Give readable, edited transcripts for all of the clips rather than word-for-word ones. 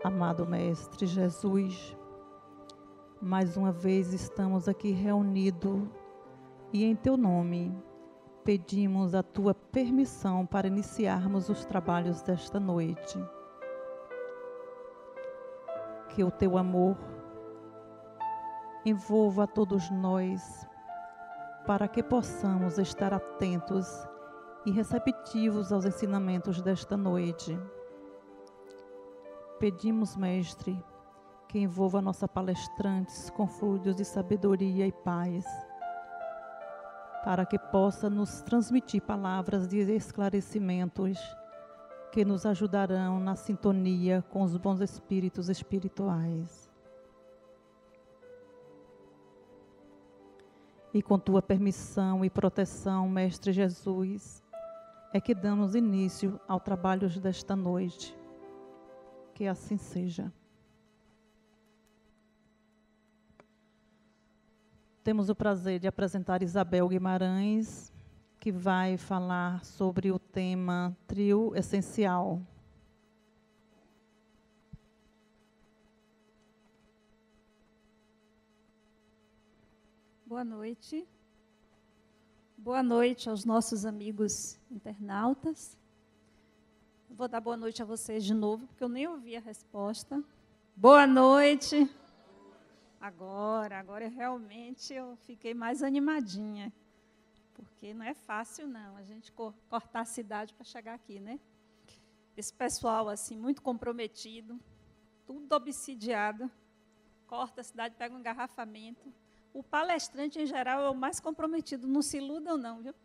Amado Mestre Jesus, mais uma vez estamos aqui reunidos e em Teu nome pedimos a Tua permissão para iniciarmos os trabalhos desta noite. Que o Teu amor envolva a todos nós para que possamos estar atentos e receptivos aos ensinamentos desta noite. Pedimos, Mestre, que envolva nossa palestrantes com fluidos de sabedoria e paz, para que possa nos transmitir palavras de esclarecimentos que nos ajudarão na sintonia com os bons espíritos espirituais. E com Tua permissão e proteção, Mestre Jesus, é que damos início ao trabalho desta noite. Que assim seja. Temos o prazer de apresentar Isabel Guimarães, que vai falar sobre o tema Trio Essencial. Boa noite. Boa noite aos nossos amigos internautas. Vou dar boa noite a vocês de novo, porque eu nem ouvi a resposta. Boa noite. Agora realmente eu fiquei mais animadinha, porque não é fácil não, a gente cortar a cidade para chegar aqui, né? Esse pessoal assim, muito comprometido, tudo obsidiado, corta a cidade, pega um engarrafamento. O palestrante, em geral, é o mais comprometido, não se iludam não, viu?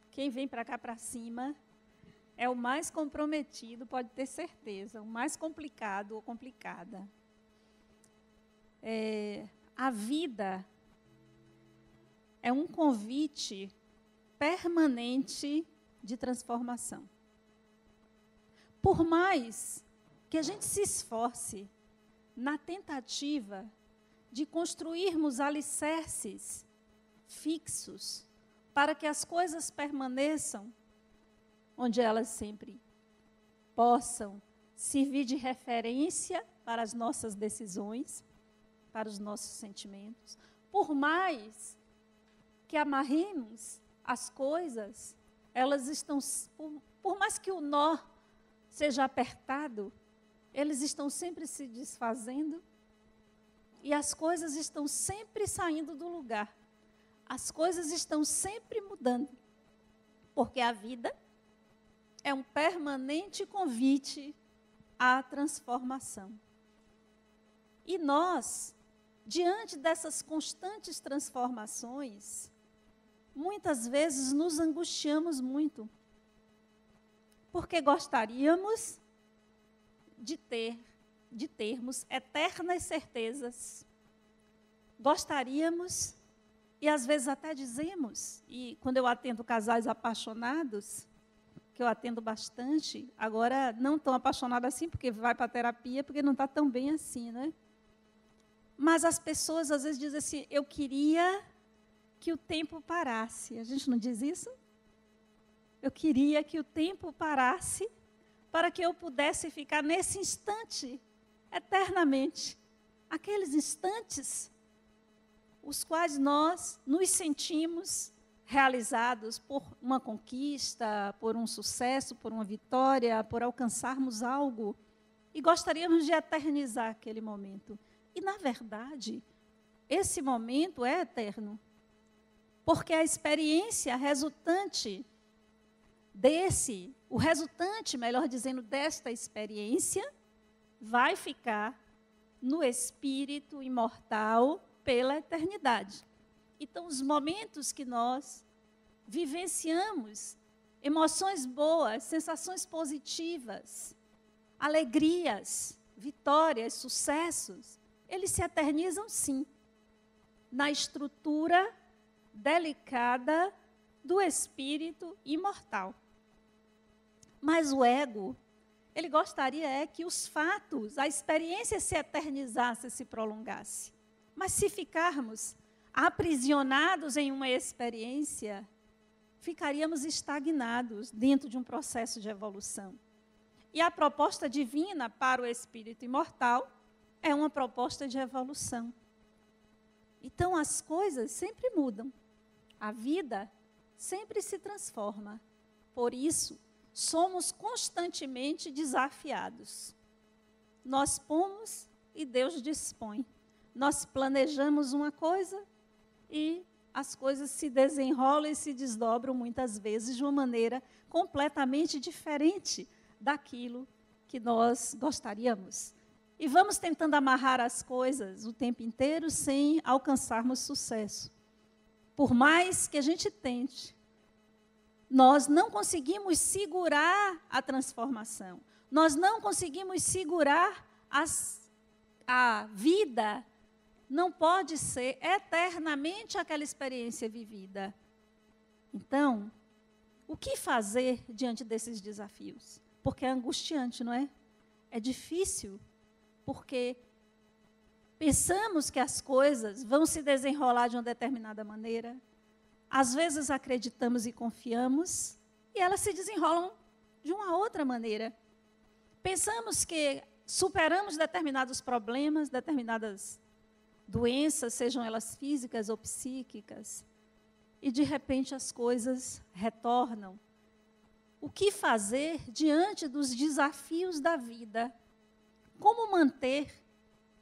Quem vem para cá para cima é o mais comprometido, pode ter certeza, o mais complicado ou complicada. A vida é um convite permanente de transformação. Por mais que a gente se esforce na tentativa de construirmos alicerces fixos para que as coisas permaneçam onde elas sempre possam servir de referência para as nossas decisões, para os nossos sentimentos. Por mais que amarremos as coisas, elas estão, por mais que o nó seja apertado, eles estão sempre se desfazendo e as coisas estão sempre saindo do lugar. As coisas estão sempre mudando, porque a vida é um permanente convite à transformação. E nós, diante dessas constantes transformações, muitas vezes nos angustiamos muito, porque gostaríamos de termos eternas certezas. Gostaríamos, e às vezes até dizemos, e quando eu atendo casais apaixonados, que eu atendo bastante, agora não tão apaixonada assim, porque vai para a terapia, porque não está tão bem assim, né? Mas as pessoas às vezes dizem assim, eu queria que o tempo parasse. A gente não diz isso? Eu queria que o tempo parasse para que eu pudesse ficar nesse instante, eternamente. Aqueles instantes, os quais nós nos sentimos realizados por uma conquista, por um sucesso, por uma vitória, por alcançarmos algo, e gostaríamos de eternizar aquele momento. E, na verdade, esse momento é eterno, porque a experiência resultante o resultante, melhor dizendo, desta experiência, vai ficar no espírito imortal pela eternidade. Então, os momentos que nós vivenciamos, emoções boas, sensações positivas, alegrias, vitórias, sucessos, eles se eternizam, sim, na estrutura delicada do espírito imortal. Mas o ego, ele gostaria que os fatos, a experiência se eternizasse, se prolongasse. Mas se ficarmos aprisionados em uma experiência, ficaríamos estagnados dentro de um processo de evolução. E a proposta divina para o espírito imortal é uma proposta de evolução. Então, as coisas sempre mudam. A vida sempre se transforma. Por isso, somos constantemente desafiados. Nós pomos e Deus dispõe. Nós planejamos uma coisa e as coisas se desenrolam e se desdobram muitas vezes de uma maneira completamente diferente daquilo que nós gostaríamos. E vamos tentando amarrar as coisas o tempo inteiro sem alcançarmos sucesso. Por mais que a gente tente, nós não conseguimos segurar a transformação. Nós não conseguimos segurar a vida. Não pode ser eternamente aquela experiência vivida. Então, o que fazer diante desses desafios? Porque é angustiante, não é? É difícil, porque pensamos que as coisas vão se desenrolar de uma determinada maneira. Às vezes acreditamos e confiamos, e elas se desenrolam de uma outra maneira. Pensamos que superamos determinados problemas, determinadas doenças, sejam elas físicas ou psíquicas, e de repente as coisas retornam. O que fazer diante dos desafios da vida? Como manter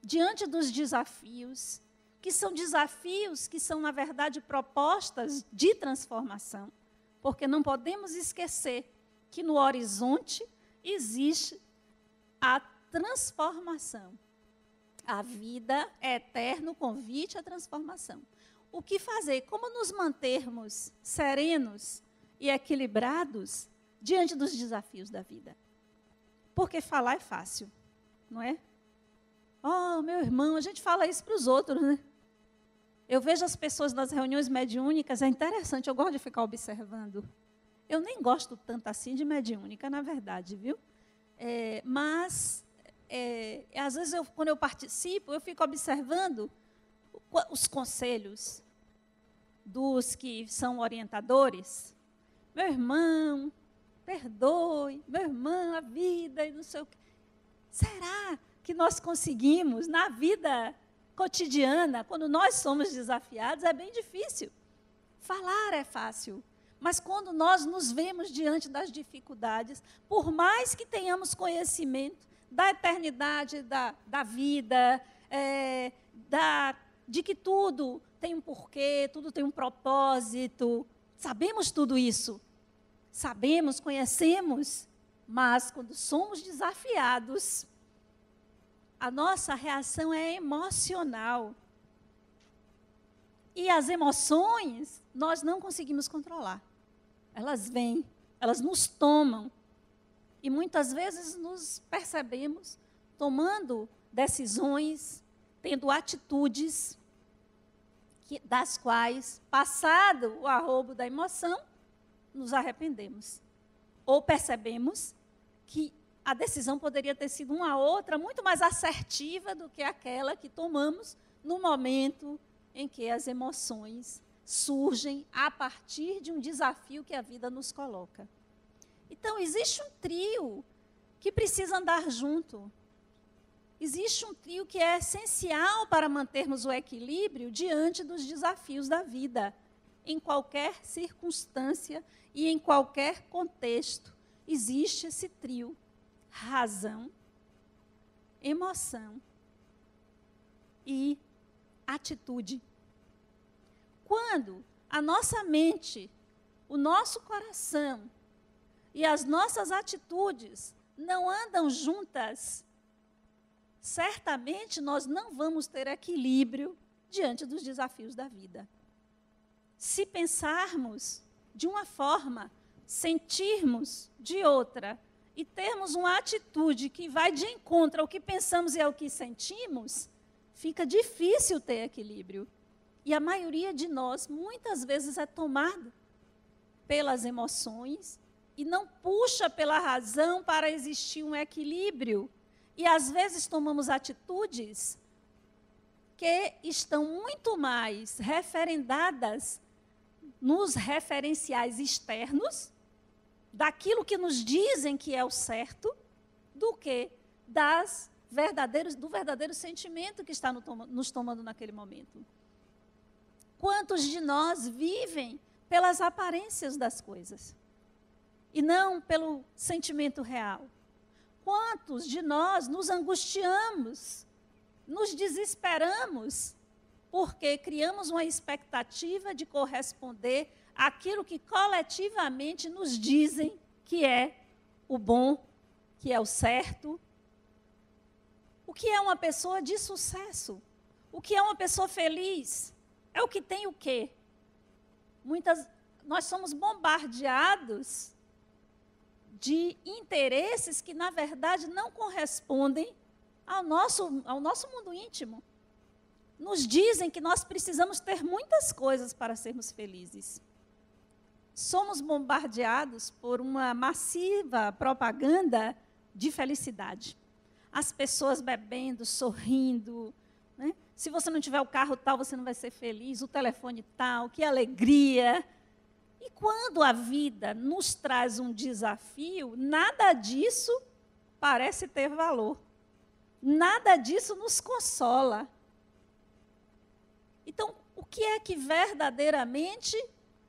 diante dos desafios, que são na verdade propostas de transformação, porque não podemos esquecer que no horizonte existe a transformação. A vida é eterno convite à transformação. O que fazer? Como nos mantermos serenos e equilibrados diante dos desafios da vida? Porque falar é fácil, não é? Oh, meu irmão, a gente fala isso para os outros, né? Eu vejo as pessoas nas reuniões mediúnicas, é interessante, eu gosto de ficar observando. Eu nem gosto tanto assim de mediúnica, na verdade, viu? Mas, às vezes, quando eu participo, eu fico observando os conselhos dos que são orientadores. Meu irmão, perdoe, meu irmão, a vida e não sei o quê. Será que nós conseguimos, na vida cotidiana, quando nós somos desafiados, é bem difícil. Falar é fácil, mas quando nós nos vemos diante das dificuldades, por mais que tenhamos conhecimento da eternidade, da vida, de que tudo tem um porquê, tudo tem um propósito, sabemos tudo isso, sabemos, conhecemos, mas quando somos desafiados, a nossa reação é emocional. E as emoções nós não conseguimos controlar. Elas vêm, elas nos tomam. E muitas vezes nos percebemos tomando decisões, tendo atitudes das quais, passado o arrobo da emoção, nos arrependemos. Ou percebemos que a decisão poderia ter sido uma outra, muito mais assertiva do que aquela que tomamos no momento em que as emoções surgem a partir de um desafio que a vida nos coloca. Então, existe um trio que precisa andar junto. Existe um trio que é essencial para mantermos o equilíbrio diante dos desafios da vida, em qualquer circunstância e em qualquer contexto. Existe esse trio: razão, emoção e atitude. Quando a nossa mente, o nosso coração e as nossas atitudes não andam juntas, certamente nós não vamos ter equilíbrio diante dos desafios da vida. Se pensarmos de uma forma, sentirmos de outra e termos uma atitude que vai de encontro ao que pensamos e ao que sentimos, fica difícil ter equilíbrio. E a maioria de nós, muitas vezes, é tomada pelas emoções e não puxa pela razão para existir um equilíbrio. E, às vezes, tomamos atitudes que estão muito mais referendadas nos referenciais externos, daquilo que nos dizem que é o certo, do que do verdadeiro sentimento que está nos tomando naquele momento. Quantos de nós vivem pelas aparências das coisas e não pelo sentimento real? Quantos de nós nos angustiamos, nos desesperamos, porque criamos uma expectativa de corresponder àquilo que coletivamente nos dizem que é o bom, que é o certo? O que é uma pessoa de sucesso? O que é uma pessoa feliz? É o que tem o quê? Nós somos bombardeados de interesses que, na verdade, não correspondem ao nosso mundo íntimo. Nos dizem que nós precisamos ter muitas coisas para sermos felizes. Somos bombardeados por uma massiva propaganda de felicidade. As pessoas bebendo, sorrindo, né? Se você não tiver o carro tal, você não vai ser feliz, o telefone tal, que alegria. E quando a vida nos traz um desafio, nada disso parece ter valor. Nada disso nos consola. Então, o que é que verdadeiramente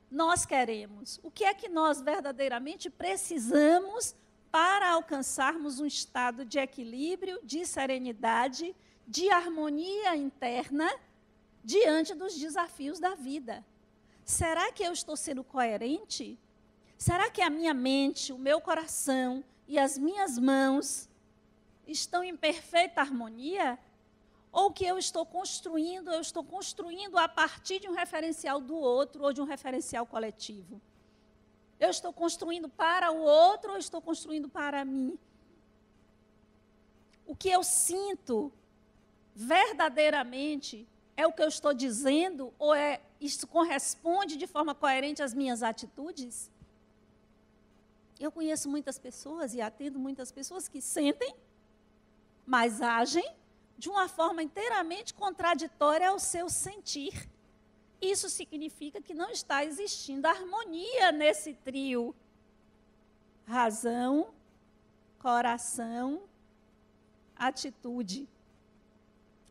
nós queremos? O que é que nós verdadeiramente precisamos para alcançarmos um estado de equilíbrio, de serenidade, de harmonia interna diante dos desafios da vida? Será que eu estou sendo coerente? Será que a minha mente, o meu coração e as minhas mãos estão em perfeita harmonia? Ou que eu estou construindo a partir de um referencial do outro ou de um referencial coletivo? Eu estou construindo para o outro ou estou construindo para mim? O que eu sinto verdadeiramente é o que eu estou dizendo ou isso corresponde de forma coerente às minhas atitudes? Eu conheço muitas pessoas e atendo muitas pessoas que sentem, mas agem de uma forma inteiramente contraditória ao seu sentir. Isso significa que não está existindo harmonia nesse trio. Razão, coração, atitude.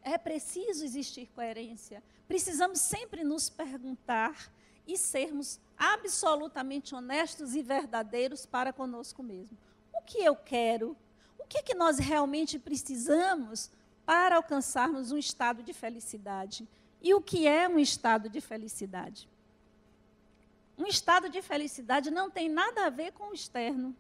É preciso existir coerência. Precisamos sempre nos perguntar e sermos absolutamente honestos e verdadeiros para conosco mesmo. O que eu quero? O que é que nós realmente precisamos para alcançarmos um estado de felicidade? E o que é um estado de felicidade? Um estado de felicidade não tem nada a ver com o externo.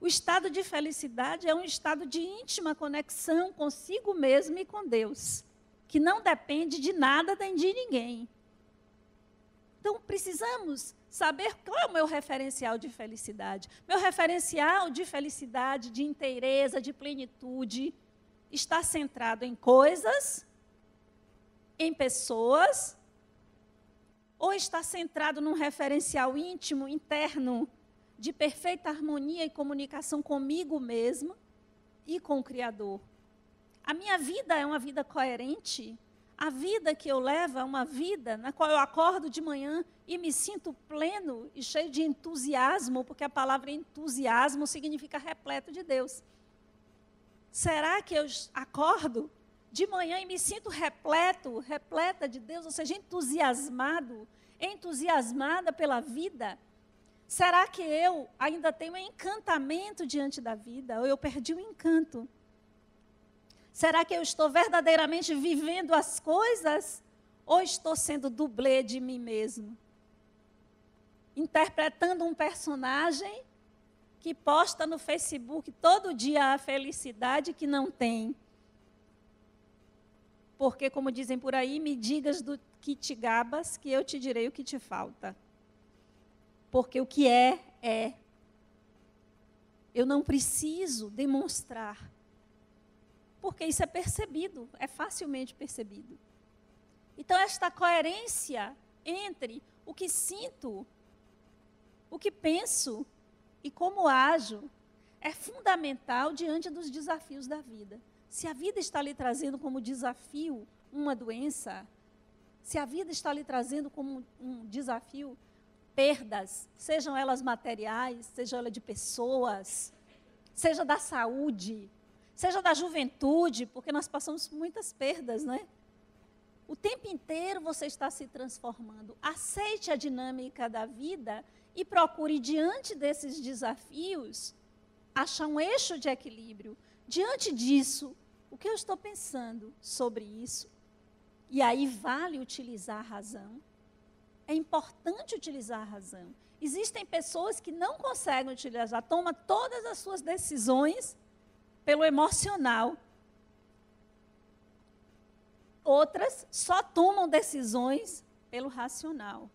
O estado de felicidade é um estado de íntima conexão consigo mesmo e com Deus, que não depende de nada nem de ninguém. Então, precisamos saber qual é o meu referencial de felicidade. Meu referencial de felicidade, de inteireza, de plenitude, está centrado em coisas, em pessoas, ou está centrado num referencial íntimo, interno, de perfeita harmonia e comunicação comigo mesmo e com o Criador? A minha vida é uma vida coerente? A vida que eu levo é uma vida na qual eu acordo de manhã e me sinto pleno e cheio de entusiasmo, porque a palavra entusiasmo significa repleto de Deus. Será que eu acordo de manhã e me sinto repleta de Deus, ou seja, entusiasmada pela vida? Será que eu ainda tenho um encantamento diante da vida, ou eu perdi o encanto? Será que eu estou verdadeiramente vivendo as coisas, ou estou sendo dublê de mim mesmo? Interpretando um personagem que posta no Facebook todo dia a felicidade que não tem. Porque, como dizem por aí, me digas do que te gabas, que eu te direi o que te falta. Porque o que é. Eu não preciso demonstrar. Porque isso é percebido, é facilmente percebido. Então, esta coerência entre o que sinto, o que penso e como ajo é fundamental diante dos desafios da vida. Se a vida está lhe trazendo como desafio uma doença, se a vida está lhe trazendo como um desafio perdas, sejam elas materiais, sejam elas de pessoas, seja da saúde, seja da juventude, porque nós passamos muitas perdas, né? O tempo inteiro você está se transformando. Aceite a dinâmica da vida e procure, diante desses desafios, achar um eixo de equilíbrio. Diante disso, o que eu estou pensando sobre isso? E aí vale utilizar a razão. É importante utilizar a razão. Existem pessoas que não conseguem utilizar, tomam todas as suas decisões pelo emocional. Outras só tomam decisões pelo racional.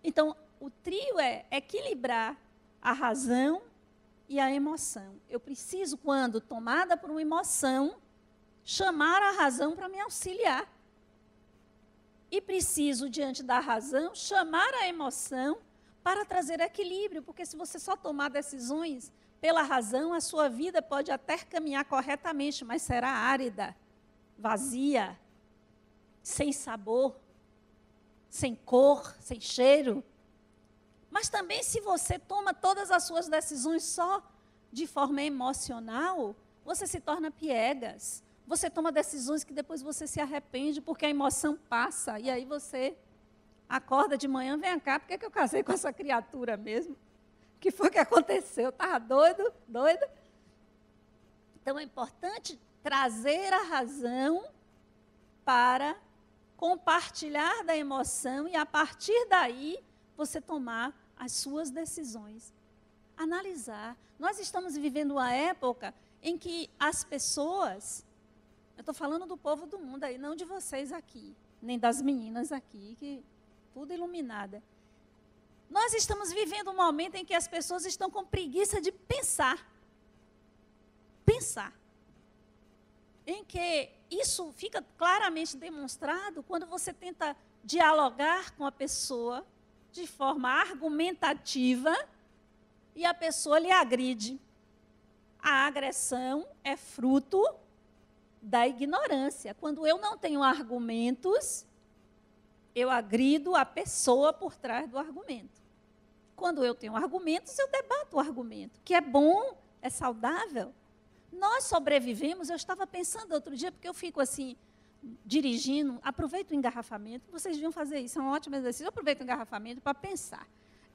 Então, o trio é equilibrar a razão e a emoção. Eu preciso, quando tomada por uma emoção, chamar a razão para me auxiliar. E preciso, diante da razão, chamar a emoção para trazer equilíbrio, porque se você só tomar decisões pela razão, a sua vida pode até caminhar corretamente, mas será árida, vazia, sem sabor, sem cor, sem cheiro. Mas também, se você toma todas as suas decisões só de forma emocional, você se torna piegas. Você toma decisões que depois você se arrepende, porque a emoção passa, e aí você acorda de manhã, vem cá, por que eu casei com essa criatura mesmo? O que foi que aconteceu? Eu estava doida? Então, é importante trazer a razão para compartilhar da emoção e, a partir daí, você tomar as suas decisões. Analisar. Nós estamos vivendo uma época em que as pessoas... Eu estou falando do povo do mundo aí, não de vocês aqui, nem das meninas aqui, que tudo iluminada. Nós estamos vivendo um momento em que as pessoas estão com preguiça de pensar. Pensar. Em que isso fica claramente demonstrado quando você tenta dialogar com a pessoa de forma argumentativa e a pessoa lhe agride. A agressão é fruto da ignorância. Quando eu não tenho argumentos, eu agrido a pessoa por trás do argumento. Quando eu tenho argumentos, eu debato o argumento, que é bom, é saudável. Nós sobrevivemos, eu estava pensando outro dia, porque eu fico assim, dirigindo, aproveito o engarrafamento, vocês deviam fazer isso, é um ótimo exercício, eu aproveito o engarrafamento para pensar.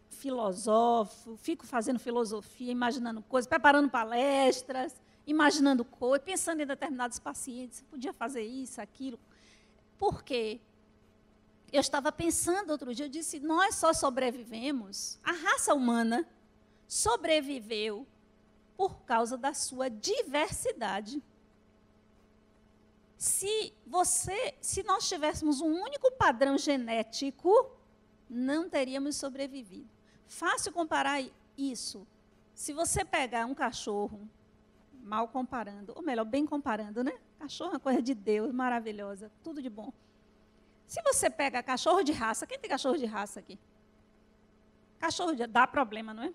Filosofo, fico fazendo filosofia, imaginando coisas, preparando palestras, imaginando coisas, pensando em determinados pacientes, podia fazer isso, aquilo. Por quê? Eu estava pensando outro dia, eu disse, nós só sobrevivemos, a raça humana sobreviveu por causa da sua diversidade. Se nós tivéssemos um único padrão genético, não teríamos sobrevivido. Fácil comparar isso. Se você pegar um cachorro, mal comparando, ou melhor, bem comparando, né? Cachorro é uma coisa de Deus, maravilhosa, tudo de bom. Se você pega cachorro de raça, quem tem cachorro de raça aqui? Dá problema, não é?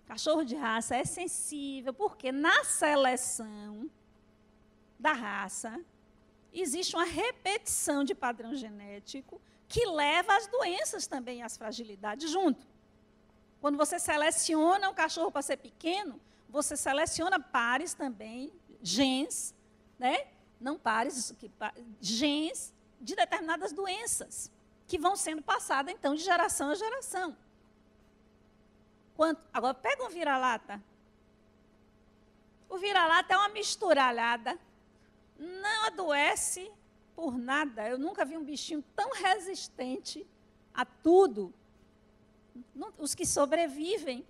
Cachorro de raça é sensível, porque na seleção da raça existe uma repetição de padrão genético que leva às doenças também, às fragilidades junto. Quando você seleciona um cachorro para ser pequeno, você seleciona pares também, genes, né? Não pares, genes de determinadas doenças, que vão sendo passadas, então, de geração a geração. Agora, pega um vira-lata. O vira-lata é uma misturalhada. Não adoece por nada. Eu nunca vi um bichinho tão resistente a tudo. Os que sobrevivem,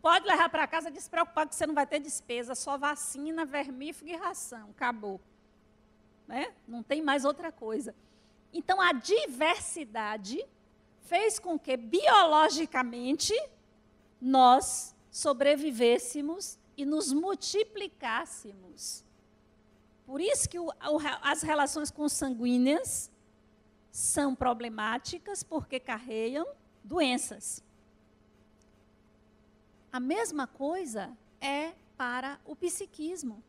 pode levar para casa despreocupado que você não vai ter despesa, só vacina, vermífugo e ração, acabou. Né? Não tem mais outra coisa. Então, a diversidade fez com que, biologicamente, nós sobrevivêssemos e nos multiplicássemos. Por isso que as relações consanguíneas são problemáticas, porque carregam doenças. A mesma coisa é para o psiquismo.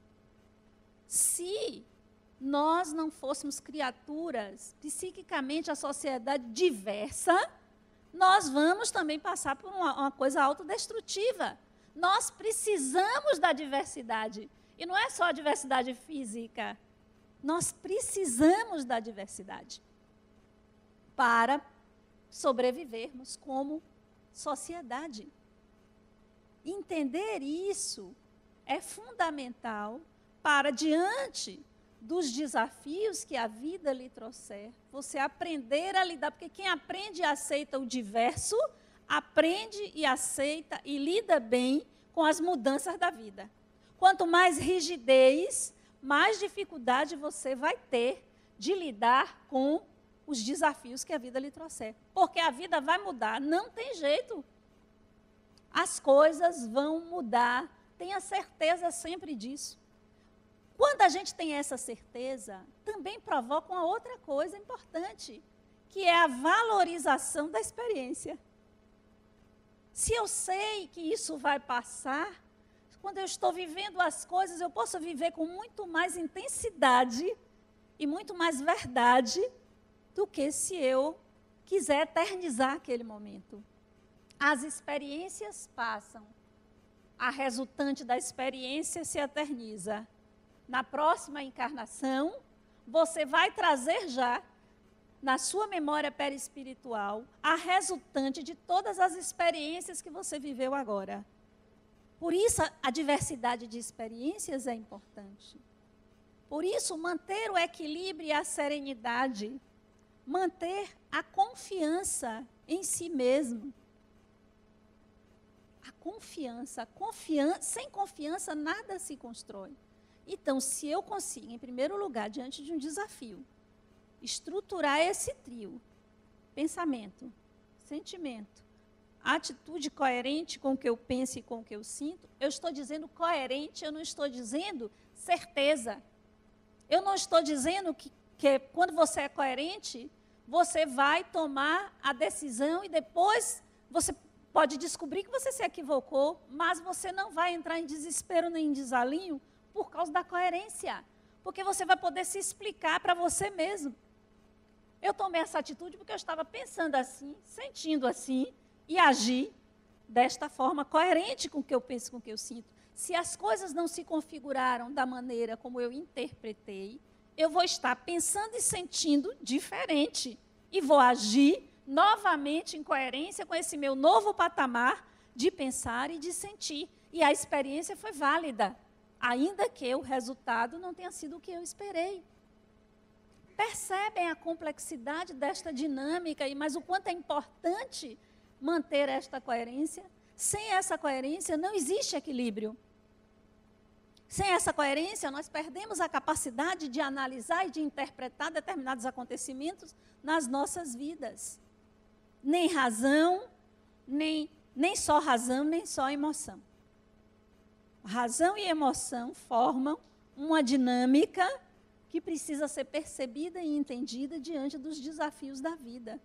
Se nós não fôssemos criaturas psiquicamente, a sociedade diversa, nós vamos também passar por uma coisa autodestrutiva. Nós precisamos da diversidade. E não é só a diversidade física. Nós precisamos da diversidade para sobrevivermos como sociedade. Entender isso é fundamental para, diante dos desafios que a vida lhe trouxer, você aprender a lidar, porque quem aprende e aceita o diverso, aprende e aceita e lida bem com as mudanças da vida. Quanto mais rigidez, mais dificuldade você vai ter de lidar com os desafios que a vida lhe trouxer. Porque a vida vai mudar, não tem jeito. As coisas vão mudar, tenha certeza sempre disso. Quando a gente tem essa certeza, também provoca uma outra coisa importante, que é a valorização da experiência. Se eu sei que isso vai passar, quando eu estou vivendo as coisas, eu posso viver com muito mais intensidade e muito mais verdade do que se eu quiser eternizar aquele momento. As experiências passam, a resultante da experiência se eterniza. Na próxima encarnação, você vai trazer já, na sua memória perispiritual, a resultante de todas as experiências que você viveu agora. Por isso, a diversidade de experiências é importante. Por isso, manter o equilíbrio e a serenidade, manter a confiança em si mesmo. A confiança. Sem confiança, nada se constrói. Então, se eu consigo, em primeiro lugar, diante de um desafio, estruturar esse trio, pensamento, sentimento, atitude coerente com o que eu penso e com o que eu sinto, eu estou dizendo coerente, eu não estou dizendo certeza. Eu não estou dizendo que quando você é coerente, você vai tomar a decisão e depois você pode descobrir que você se equivocou, mas você não vai entrar em desespero nem em desalinho por causa da coerência, porque você vai poder se explicar para você mesmo. Eu tomei essa atitude porque eu estava pensando assim, sentindo assim, e agi desta forma, coerente com o que eu penso e com o que eu sinto. Se as coisas não se configuraram da maneira como eu interpretei, eu vou estar pensando e sentindo diferente. E vou agir novamente em coerência com esse meu novo patamar de pensar e de sentir. E a experiência foi válida, ainda que o resultado não tenha sido o que eu esperei. Percebem a complexidade desta dinâmica, mas o quanto é importante manter esta coerência? Sem essa coerência, não existe equilíbrio. Sem essa coerência, nós perdemos a capacidade de analisar e de interpretar determinados acontecimentos nas nossas vidas. Nem razão, nem só emoção. Razão e emoção formam uma dinâmica que precisa ser percebida e entendida diante dos desafios da vida.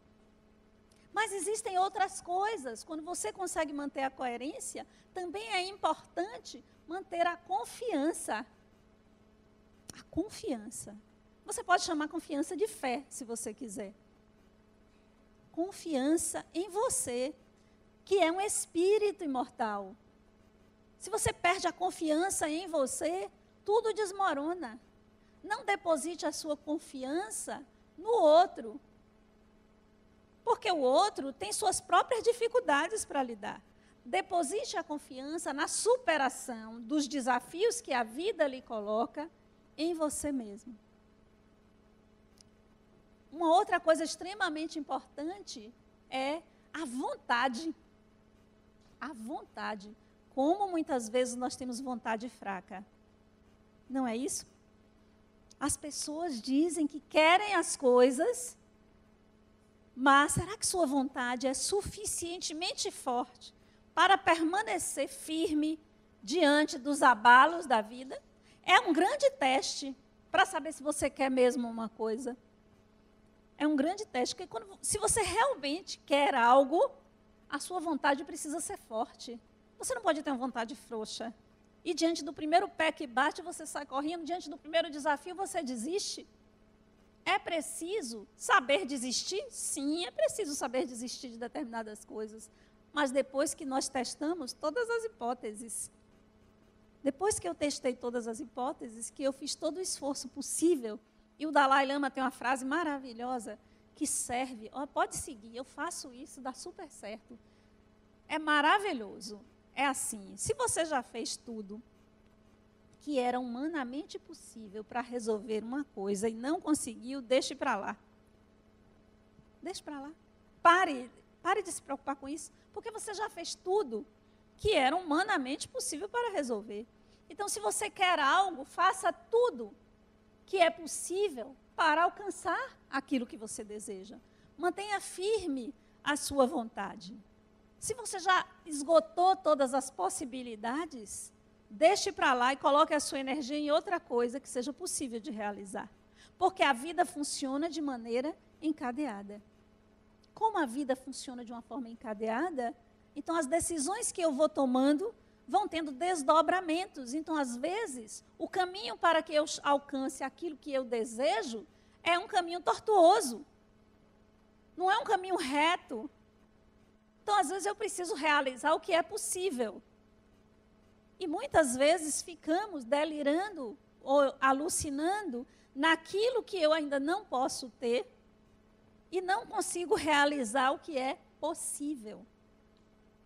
Mas existem outras coisas. Quando você consegue manter a coerência, também é importante manter a confiança. A confiança. Você pode chamar confiança de fé, se você quiser. Confiança em você, que é um espírito imortal. Se você perde a confiança em você, tudo desmorona. Não deposite a sua confiança no outro. Porque o outro tem suas próprias dificuldades para lidar. Deposite a confiança na superação dos desafios que a vida lhe coloca em você mesmo. Uma outra coisa extremamente importante é a vontade. A vontade. Como muitas vezes nós temos vontade fraca. Não é isso? As pessoas dizem que querem as coisas, mas será que sua vontade é suficientemente forte para permanecer firme diante dos abalos da vida? É um grande teste para saber se você quer mesmo uma coisa. É um grande teste, porque se você realmente quer algo, a sua vontade precisa ser forte. Você não pode ter uma vontade frouxa. E diante do primeiro pé que bate, você sai correndo, diante do primeiro desafio, você desiste. É preciso saber desistir? Sim, é preciso saber desistir de determinadas coisas. mas depois que nós testamos todas as hipóteses. Depois que eu testei todas as hipóteses, que eu fiz todo o esforço possível, e o Dalai Lama tem uma frase maravilhosa que serve, pode seguir, eu faço isso, dá super certo. É maravilhoso. É assim, se você já fez tudo que era humanamente possível para resolver uma coisa e não conseguiu, deixe para lá. Deixe para lá. Pare de se preocupar com isso, porque você já fez tudo que era humanamente possível para resolver. Então, se você quer algo, faça tudo que é possível para alcançar aquilo que você deseja. Mantenha firme a sua vontade. Se você já esgotou todas as possibilidades, deixe para lá e coloque a sua energia em outra coisa que seja possível de realizar. Porque a vida funciona de maneira encadeada. Como a vida funciona de uma forma encadeada, então as decisões que eu vou tomando vão tendo desdobramentos. Então, às vezes, o caminho para que eu alcance aquilo que eu desejo é um caminho tortuoso. Não é um caminho reto. Então, às vezes, eu preciso realizar o que é possível. E muitas vezes ficamos delirando ou alucinando naquilo que eu ainda não posso ter e não consigo realizar o que é possível.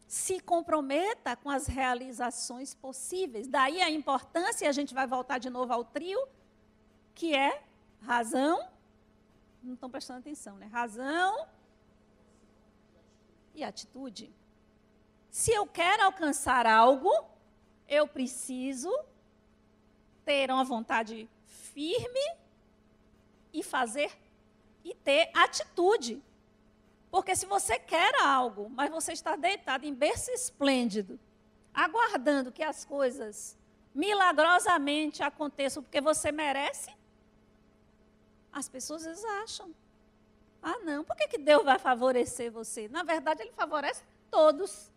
Se comprometa com as realizações possíveis. Daí a importância, e a gente vai voltar de novo ao trio, que é razão, não estão prestando atenção, né? Razão e atitude. Se eu quero alcançar algo, eu preciso ter uma vontade firme e fazer e ter atitude. Porque se você quer algo, mas você está deitado em berço esplêndido, aguardando que as coisas milagrosamente aconteçam porque você merece, as pessoas às vezes acham, não, por que Deus vai favorecer você? Na verdade, Ele favorece todos,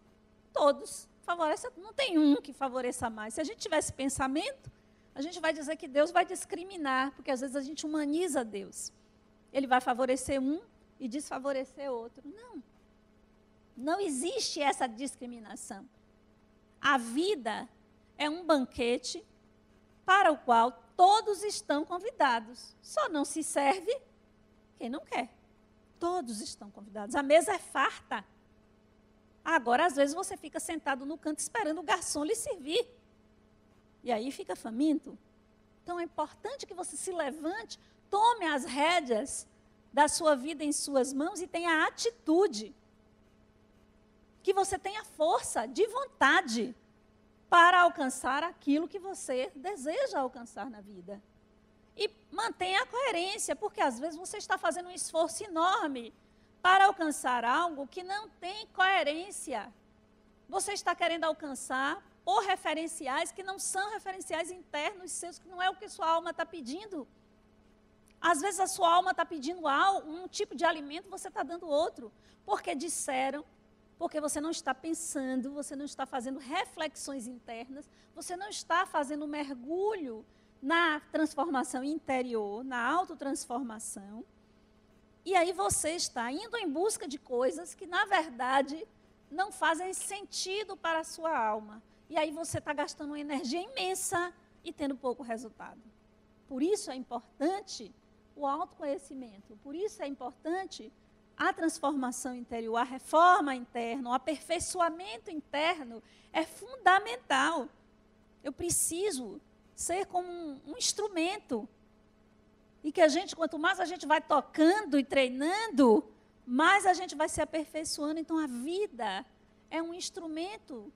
favorece, não tem um que favoreça mais. Se a gente tivesse pensamento, a gente vai dizer que Deus vai discriminar, porque às vezes a gente humaniza Deus. Ele vai favorecer um e desfavorecer outro. Não existe essa discriminação. A vida é um banquete para o qual todos estão convidados. Só não se serve quem não quer. Todos estão convidados. A mesa é farta. Agora, às vezes, você fica sentado no canto esperando o garçom lhe servir. E aí fica faminto. Então, é importante que você se levante, tome as rédeas da sua vida em suas mãos e tenha atitude. Que você tenha força de vontade para alcançar aquilo que você deseja alcançar na vida. E mantenha a coerência, porque às vezes você está fazendo um esforço enorme para alcançar algo que não tem coerência. Você está querendo alcançar por referenciais que não são referenciais internos seus, que não é o que sua alma está pedindo. Às vezes a sua alma está pedindo algo, um tipo de alimento, você está dando outro. Porque disseram, porque você não está pensando, você não está fazendo reflexões internas, você não está fazendo um mergulho na transformação interior, na autotransformação. E aí você está indo em busca de coisas que, na verdade, não fazem sentido para a sua alma. E aí você está gastando uma energia imensa e tendo pouco resultado. Por isso é importante o autoconhecimento, por isso é importante a transformação interior, a reforma interna, o aperfeiçoamento interno é fundamental. Eu preciso ser como um instrumento. E que quanto mais a gente vai tocando e treinando, mais a gente vai se aperfeiçoando. Então, a vida é um instrumento.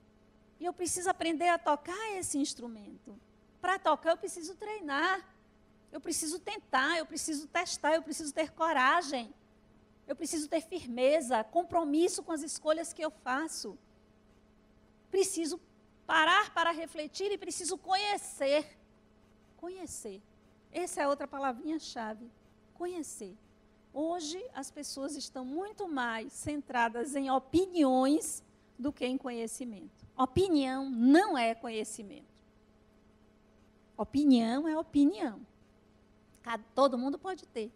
E eu preciso aprender a tocar esse instrumento. Para tocar, eu preciso treinar. Eu preciso tentar, eu preciso testar, eu preciso ter coragem. Eu preciso ter firmeza, compromisso com as escolhas que eu faço. Preciso parar para refletir e preciso conhecer. Conhecer. Essa é outra palavrinha-chave. Conhecer. Hoje, as pessoas estão muito mais centradas em opiniões do que em conhecimento. Opinião não é conhecimento. Opinião é opinião. Todo mundo pode ter.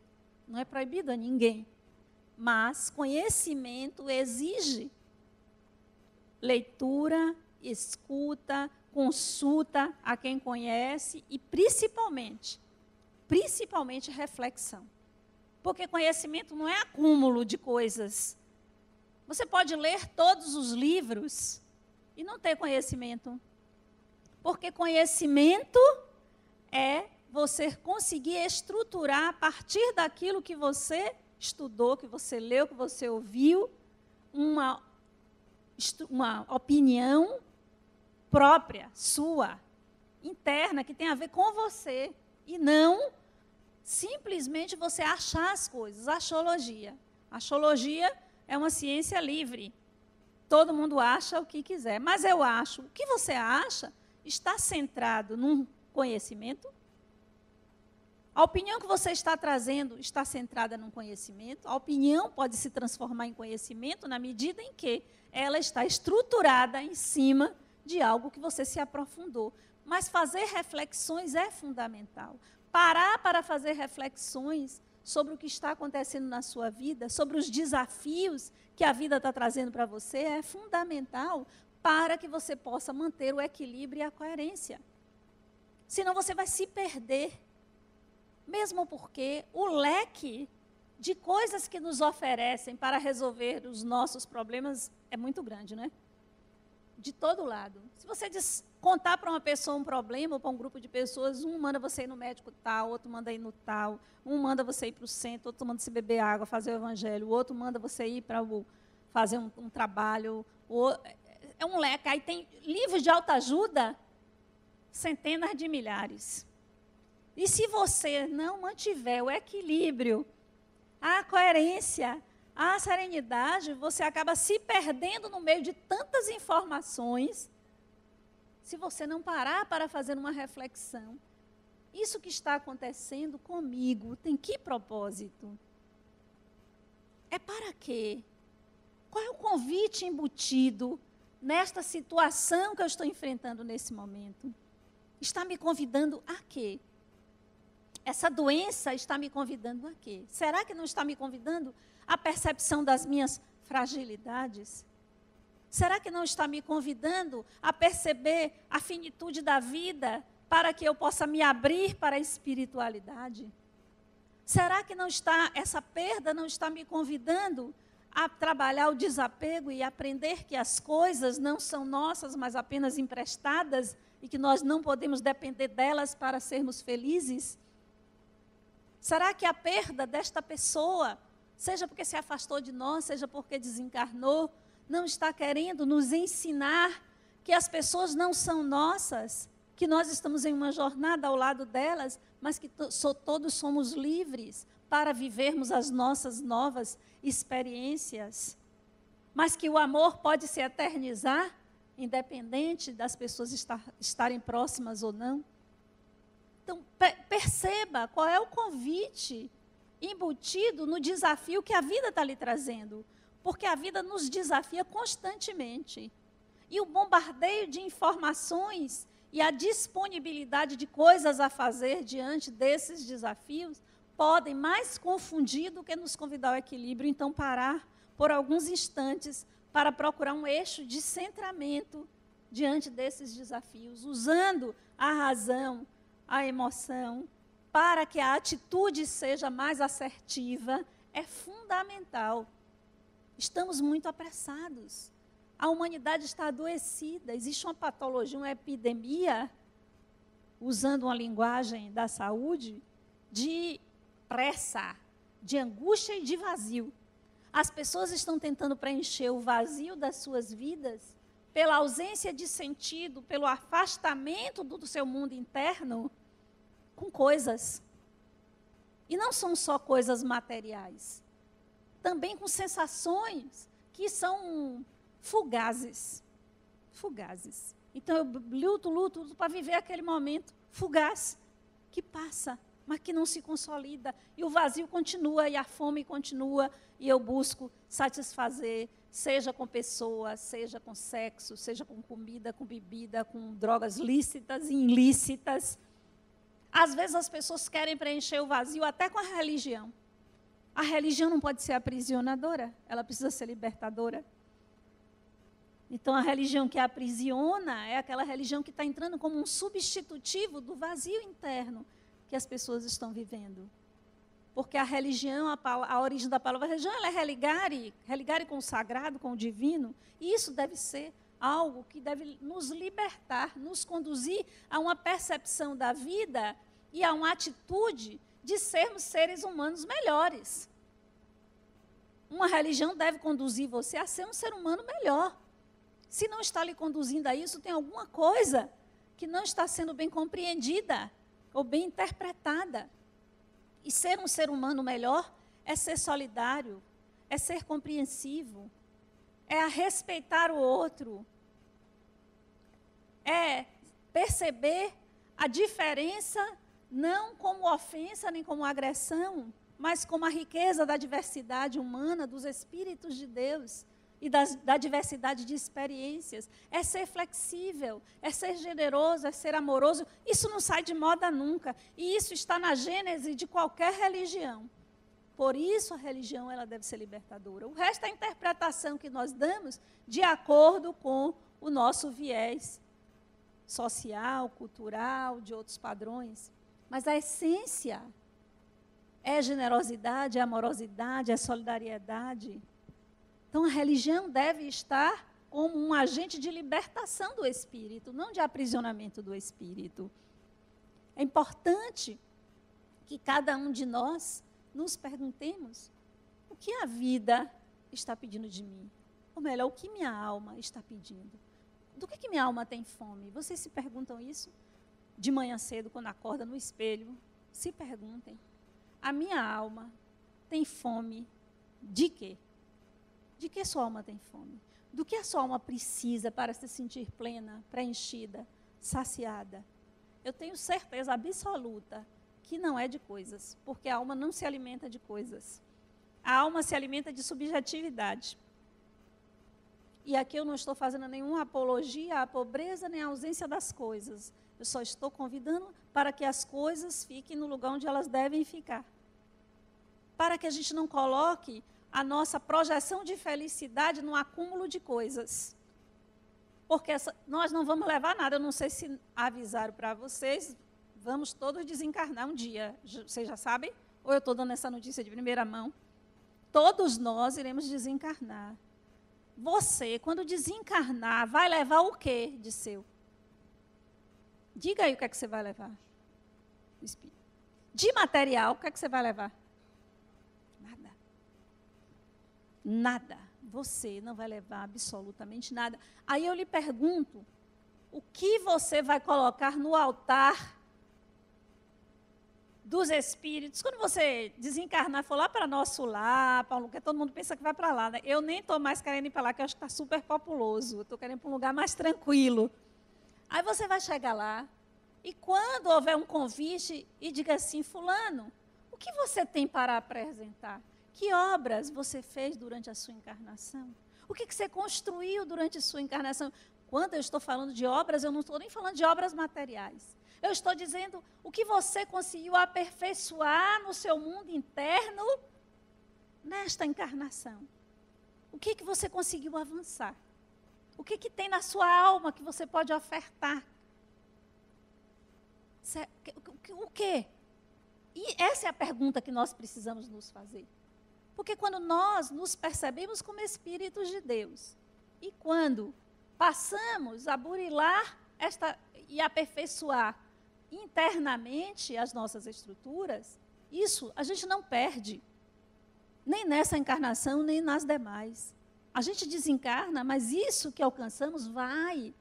Não é proibido a ninguém. Mas conhecimento exige leitura, escuta, consulta a quem conhece e, principalmente, reflexão. Porque conhecimento não é acúmulo de coisas. Você pode ler todos os livros e não ter conhecimento. Porque conhecimento é você conseguir estruturar a partir daquilo que você estudou, que você leu, que você ouviu, uma opinião própria, sua, interna, que tem a ver com você, e não simplesmente você achar as coisas. Axologia. Axologia é uma ciência livre. Todo mundo acha o que quiser, mas eu acho. O que você acha está centrado num conhecimento? A opinião que você está trazendo está centrada num conhecimento? A opinião pode se transformar em conhecimento na medida em que ela está estruturada em cima de algo que você se aprofundou. Mas fazer reflexões é fundamental. Parar para fazer reflexões sobre o que está acontecendo na sua vida, sobre os desafios que a vida está trazendo para você, é fundamental para que você possa manter o equilíbrio e a coerência. Senão você vai se perder. Mesmo porque o leque de coisas que nos oferecem para resolver os nossos problemas é muito grande, né? De todo lado. Se você contar para uma pessoa um problema, ou para um grupo de pessoas, um manda você ir no médico tal, outro manda ir no tal, um manda você ir para o centro, outro manda você beber água, fazer o evangelho, o outro manda você ir para fazer um trabalho. É um leque. Aí tem livros de autoajuda, centenas de milhares. E se você não mantiver o equilíbrio, a coerência, a serenidade, você acaba se perdendo no meio de tantas informações, se você não parar para fazer uma reflexão. Isso que está acontecendo comigo tem que propósito? É para quê? Qual é o convite embutido nesta situação que eu estou enfrentando nesse momento? Está me convidando a quê? Essa doença está me convidando a quê? Será que não está me convidando à percepção das minhas fragilidades? Será que não está me convidando a perceber a finitude da vida para que eu possa me abrir para a espiritualidade? Será que essa perda não está me convidando a trabalhar o desapego e aprender que as coisas não são nossas, mas apenas emprestadas e que nós não podemos depender delas para sermos felizes? Será que a perda desta pessoa, seja porque se afastou de nós, seja porque desencarnou, não está querendo nos ensinar que as pessoas não são nossas, que nós estamos em uma jornada ao lado delas, mas que todos somos livres para vivermos as nossas novas experiências? Mas que o amor pode se eternizar, independente das pessoas estarem próximas ou não? Então, perceba qual é o convite embutido no desafio que a vida está lhe trazendo. Porque a vida nos desafia constantemente. E o bombardeio de informações e a disponibilidade de coisas a fazer diante desses desafios podem mais confundir do que nos convidar ao equilíbrio. Então, parar por alguns instantes para procurar um eixo de centramento diante desses desafios, usando a razão, a emoção, para que a atitude seja mais assertiva, é fundamental. Estamos muito apressados. A humanidade está adoecida. Existe uma patologia, uma epidemia, usando uma linguagem da saúde, de pressa, de angústia e de vazio. As pessoas estão tentando preencher o vazio das suas vidas pela ausência de sentido, pelo afastamento do seu mundo interno, com coisas. E não são só coisas materiais. Também com sensações que são fugazes. Fugazes. Então eu luto para viver aquele momento fugaz, que passa, mas que não se consolida. E o vazio continua, e a fome continua, e eu busco satisfazer, seja com pessoas, seja com sexo, seja com comida, com bebida, com drogas lícitas e ilícitas. Às vezes as pessoas querem preencher o vazio até com a religião. A religião não pode ser aprisionadora, ela precisa ser libertadora. Então, a religião que aprisiona é aquela religião que está entrando como um substitutivo do vazio interno que as pessoas estão vivendo. Porque a religião, a origem da palavra religião, ela é religare com o sagrado, com o divino, e isso deve ser algo que deve nos libertar, nos conduzir a uma percepção da vida e a uma atitude de sermos seres humanos melhores. Uma religião deve conduzir você a ser um ser humano melhor. Se não está lhe conduzindo a isso, tem alguma coisa que não está sendo bem compreendida ou bem interpretada. E ser um ser humano melhor é ser solidário, é ser compreensivo, é respeitar o outro, é perceber a diferença não como ofensa nem como agressão, mas como a riqueza da diversidade humana, dos espíritos de Deus e da diversidade de experiências. É ser flexível, é ser generoso, é ser amoroso. Isso não sai de moda nunca. E isso está na gênese de qualquer religião. Por isso a religião ela deve ser libertadora. O resto é a interpretação que nós damos de acordo com o nosso viés social, cultural, de outros padrões. Mas a essência é generosidade, é amorosidade, é solidariedade. Então, a religião deve estar como um agente de libertação do espírito, não de aprisionamento do espírito. É importante que cada um de nós nos perguntemos o que a vida está pedindo de mim. Ou melhor, o que minha alma está pedindo. Do que minha alma tem fome? Vocês se perguntam isso? De manhã cedo, quando acorda no espelho, se perguntem. A minha alma tem fome de quê? De que sua alma tem fome? Do que a sua alma precisa para se sentir plena, preenchida, saciada? Eu tenho certeza absoluta que não é de coisas, porque a alma não se alimenta de coisas. A alma se alimenta de subjetividade. E aqui eu não estou fazendo nenhuma apologia à pobreza nem à ausência das coisas. Eu só estou convidando para que as coisas fiquem no lugar onde elas devem ficar. Para que a gente não coloque a nossa projeção de felicidade no acúmulo de coisas. Porque nós não vamos levar nada. Eu não sei se avisaram para vocês, vamos todos desencarnar um dia. Vocês já sabem? Ou eu estou dando essa notícia de primeira mão? Todos nós iremos desencarnar. Você, quando desencarnar, vai levar o quê de seu? Diga aí o que é que você vai levar. De material, o que é que você vai levar? Nada. Você não vai levar absolutamente nada. Aí eu lhe pergunto, o que você vai colocar no altar dos espíritos? Quando você desencarnar, for lá para nosso lar, Paulo, que todo mundo pensa que vai para lá, né? Eu nem estou mais querendo ir para lá, que eu acho que está super populoso. Eu estou querendo ir para um lugar mais tranquilo. Aí você vai chegar lá, e quando houver um convite, e diga assim, fulano, o que você tem para apresentar? Que obras você fez durante a sua encarnação? O que você construiu durante a sua encarnação? Quando eu estou falando de obras, eu não estou nem falando de obras materiais. Eu estou dizendo o que você conseguiu aperfeiçoar no seu mundo interno nesta encarnação. O que você conseguiu avançar? O que tem na sua alma que você pode ofertar? O quê? E essa é a pergunta que nós precisamos nos fazer. Porque quando nós nos percebemos como espíritos de Deus, e quando passamos a burilar e aperfeiçoar internamente as nossas estruturas, isso a gente não perde, nem nessa encarnação, nem nas demais. A gente desencarna, mas isso que alcançamos vai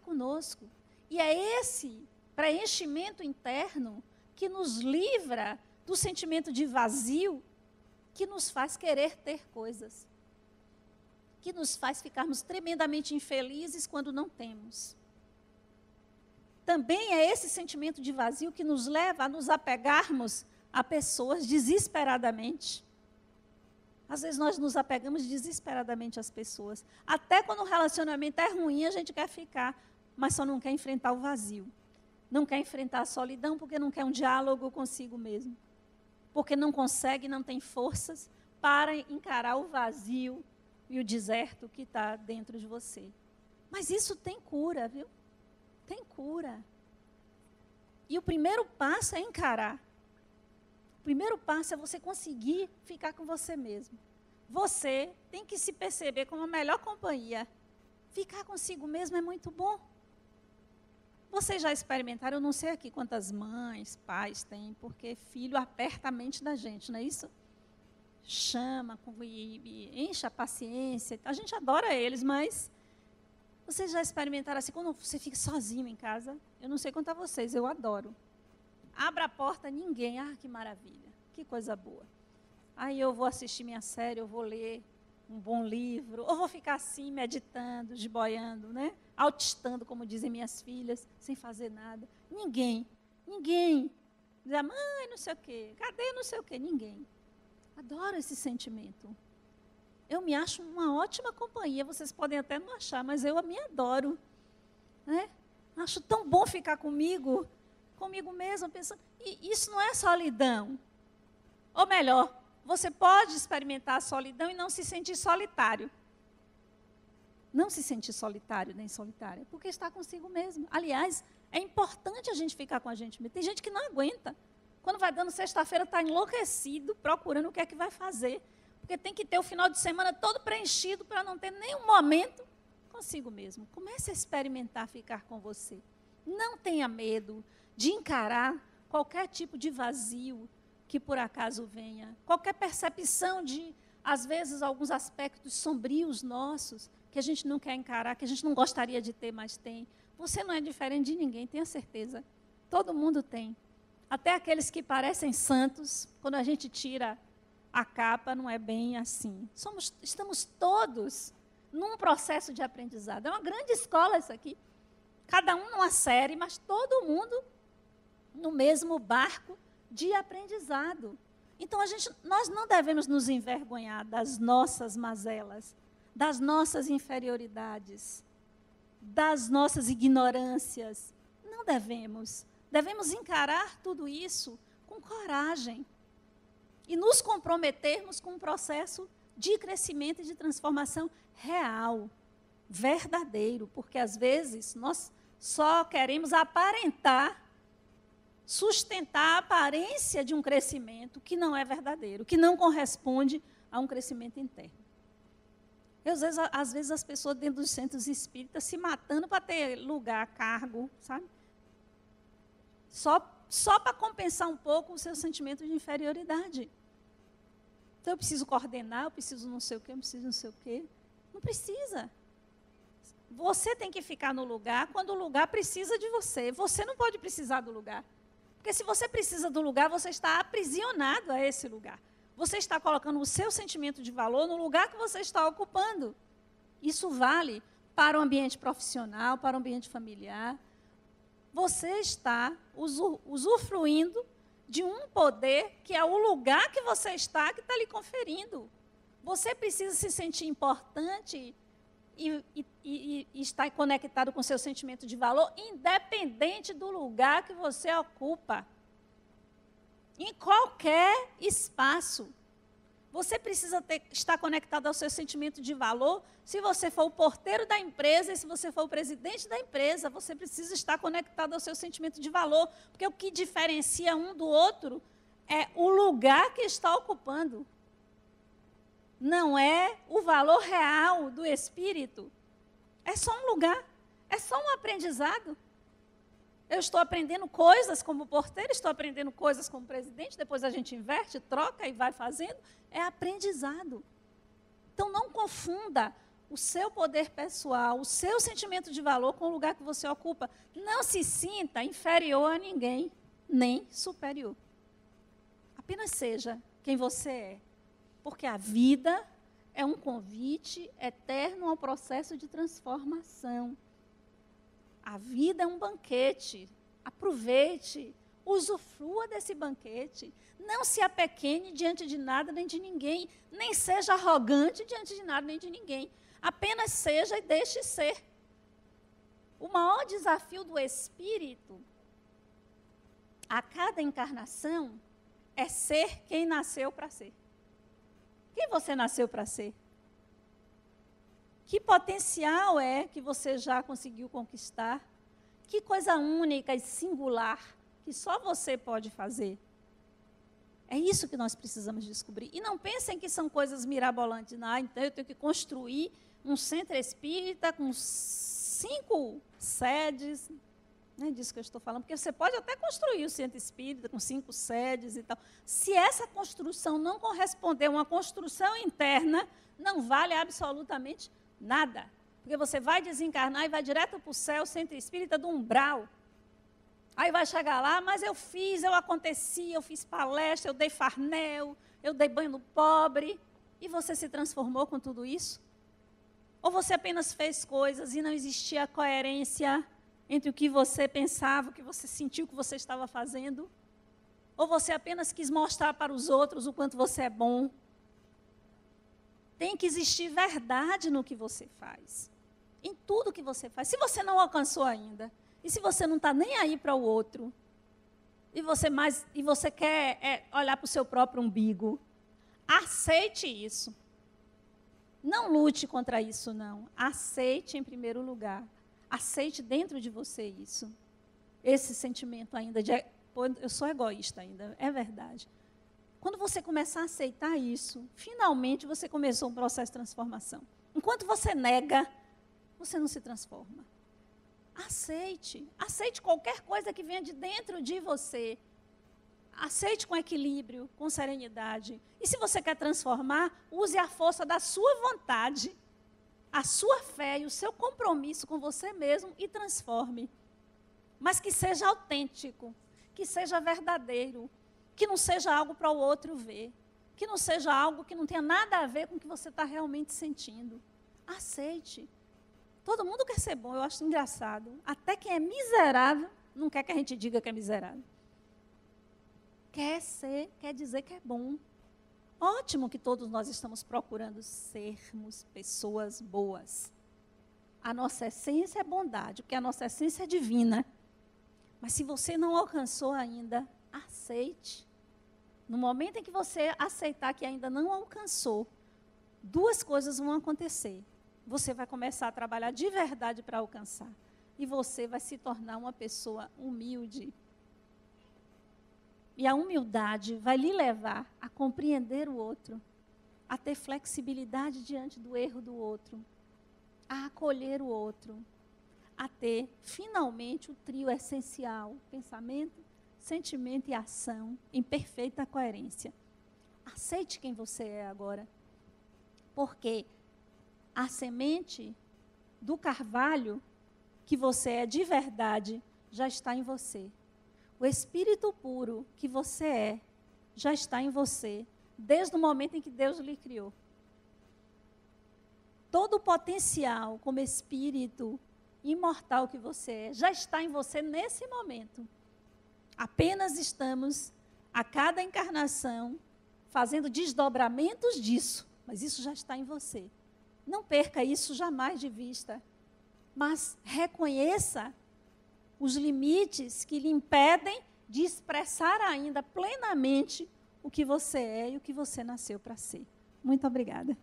conosco. E é esse preenchimento interno que nos livra do sentimento de vazio, que nos faz querer ter coisas, que nos faz ficarmos tremendamente infelizes quando não temos. Também é esse sentimento de vazio que nos leva a nos apegarmos a pessoas desesperadamente. Às vezes nós nos apegamos desesperadamente às pessoas. Até quando o relacionamento é ruim, a gente quer ficar, mas só não quer enfrentar o vazio. Não quer enfrentar a solidão porque não quer um diálogo consigo mesmo. Porque não consegue, não tem forças para encarar o vazio e o deserto que está dentro de você. Mas isso tem cura, viu? Tem cura. E o primeiro passo é encarar. O primeiro passo é você conseguir ficar com você mesmo. Você tem que se perceber como a melhor companhia. Ficar consigo mesmo é muito bom. Vocês já experimentaram, eu não sei aqui quantas mães, pais têm, porque filho aperta a mente da gente, não é isso? Chama e enche a paciência. A gente adora eles, mas vocês já experimentaram assim, quando você fica sozinho em casa? Eu não sei quanto a vocês, eu adoro. Abra a porta, ninguém. Ah, que maravilha, que coisa boa. Aí eu vou assistir minha série, eu vou ler um bom livro, ou vou ficar assim, meditando, jiboiando, né? Autistando, como dizem minhas filhas, sem fazer nada. Ninguém. Dizer, mãe, não sei o quê, cadê não sei o quê? Ninguém. Adoro esse sentimento. Eu me acho uma ótima companhia, vocês podem até não achar, mas eu me adoro. Né? Acho tão bom ficar comigo mesma, pensando. E isso não é solidão. Ou melhor, você pode experimentar a solidão e não se sentir solitário. Não se sentir solitário nem solitária, porque está consigo mesmo. Aliás, é importante a gente ficar com a gente mesmo. Tem gente que não aguenta. Quando vai dando sexta-feira, está enlouquecido, procurando o que é que vai fazer. Porque tem que ter o final de semana todo preenchido para não ter nenhum momento consigo mesmo. Comece a experimentar ficar com você. Não tenha medo de encarar qualquer tipo de vazio que por acaso venha. Qualquer percepção de, às vezes, alguns aspectos sombrios nossos, que a gente não quer encarar, que a gente não gostaria de ter, mas tem. Você não é diferente de ninguém, tenha certeza. Todo mundo tem. Até aqueles que parecem santos, quando a gente tira a capa, não é bem assim. Estamos todos num processo de aprendizado. É uma grande escola isso aqui. Cada um numa série, mas todo mundo no mesmo barco de aprendizado. Então, nós não devemos nos envergonhar das nossas mazelas, das nossas inferioridades, das nossas ignorâncias. Não devemos. Devemos encarar tudo isso com coragem e nos comprometermos com um processo de crescimento e de transformação real, verdadeiro, porque às vezes nós só queremos aparentar, sustentar a aparência de um crescimento que não é verdadeiro, que não corresponde a um crescimento interno. Às vezes as pessoas dentro dos centros espíritas se matando para ter lugar, cargo, sabe? Só para compensar um pouco o seu sentimento de inferioridade. Então, eu preciso coordenar, eu preciso não sei o quê, eu preciso não sei o quê. Não precisa. Você tem que ficar no lugar quando o lugar precisa de você. Você não pode precisar do lugar. Porque se você precisa do lugar, você está aprisionado a esse lugar. Você está colocando o seu sentimento de valor no lugar que você está ocupando. Isso vale para o ambiente profissional, para o ambiente familiar. Você está usufruindo de um poder que é o lugar que você está, que está lhe conferindo. Você precisa se sentir importante e estar conectado com seu sentimento de valor, independente do lugar que você ocupa. Em qualquer espaço. Você precisa estar conectado ao seu sentimento de valor. Se você for o porteiro da empresa e se você for o presidente da empresa, você precisa estar conectado ao seu sentimento de valor. Porque o que diferencia um do outro é o lugar que está ocupando. Não é o valor real do espírito. É só um lugar, é só um aprendizado. Eu estou aprendendo coisas como porteiro, estou aprendendo coisas como presidente, depois a gente inverte, troca e vai fazendo. É aprendizado. Então, não confunda o seu poder pessoal, o seu sentimento de valor com o lugar que você ocupa. Não se sinta inferior a ninguém, nem superior. Apenas seja quem você é. Porque a vida é um convite eterno ao processo de transformação. A vida é um banquete. Aproveite, usufrua desse banquete. Não se apequene diante de nada nem de ninguém. Nem seja arrogante diante de nada nem de ninguém. Apenas seja e deixe ser. O maior desafio do espírito, a cada encarnação, é ser quem nasceu para ser. Quem você nasceu para ser? Que potencial é que você já conseguiu conquistar? Que coisa única e singular que só você pode fazer? É isso que nós precisamos descobrir. E não pensem que são coisas mirabolantes. Não, então eu tenho que construir um centro espírita com 5 sedes. Não é disso que eu estou falando, porque você pode até construir o centro espírita com 5 sedes e tal. Se essa construção não corresponder a uma construção interna, não vale absolutamente nada. Porque você vai desencarnar e vai direto para o céu, centro espírita do umbral. Aí vai chegar lá, mas eu aconteci, eu fiz palestra, eu dei farnel, eu dei banho no pobre. E você se transformou com tudo isso? Ou você apenas fez coisas e não existia coerência entre o que você pensava, o que você sentiu que você estava fazendo? Ou você apenas quis mostrar para os outros o quanto você é bom? Tem que existir verdade no que você faz. Em tudo que você faz. Se você não alcançou ainda, e se você não está nem aí para o outro, e você quer olhar para o seu próprio umbigo, aceite isso. Não lute contra isso, não. Aceite em primeiro lugar. Aceite dentro de você isso. Esse sentimento ainda de, eu sou egoísta ainda, é verdade. Quando você começar a aceitar isso, finalmente você começou um processo de transformação. Enquanto você nega, você não se transforma. Aceite. Aceite qualquer coisa que venha de dentro de você. Aceite com equilíbrio, com serenidade. E se você quer transformar, use a força da sua vontade, a sua fé e o seu compromisso com você mesmo e transforme. Mas que seja autêntico, que seja verdadeiro, que não seja algo para o outro ver, que não seja algo que não tenha nada a ver com o que você está realmente sentindo. Aceite. Todo mundo quer ser bom, eu acho engraçado. Até quem é miserável não quer que a gente diga que é miserável. Quer dizer que é bom. Ótimo que todos nós estamos procurando sermos pessoas boas. A nossa essência é bondade, porque a nossa essência é divina. Mas se você não alcançou ainda, aceite. No momento em que você aceitar que ainda não alcançou, 2 coisas vão acontecer. Você vai começar a trabalhar de verdade para alcançar. E você vai se tornar uma pessoa humilde. E a humildade vai lhe levar a compreender o outro, a ter flexibilidade diante do erro do outro, a acolher o outro, a ter, finalmente, o trio essencial: pensamento, sentimento e ação, em perfeita coerência. Aceite quem você é agora, porque a semente do carvalho que você é de verdade já está em você. O espírito puro que você é já está em você, desde o momento em que Deus lhe criou. Todo o potencial como espírito imortal que você é, já está em você nesse momento. Apenas estamos, a cada encarnação, fazendo desdobramentos disso, mas isso já está em você. Não perca isso jamais de vista, mas reconheça os limites que lhe impedem de expressar ainda plenamente o que você é e o que você nasceu para ser. Muito obrigada.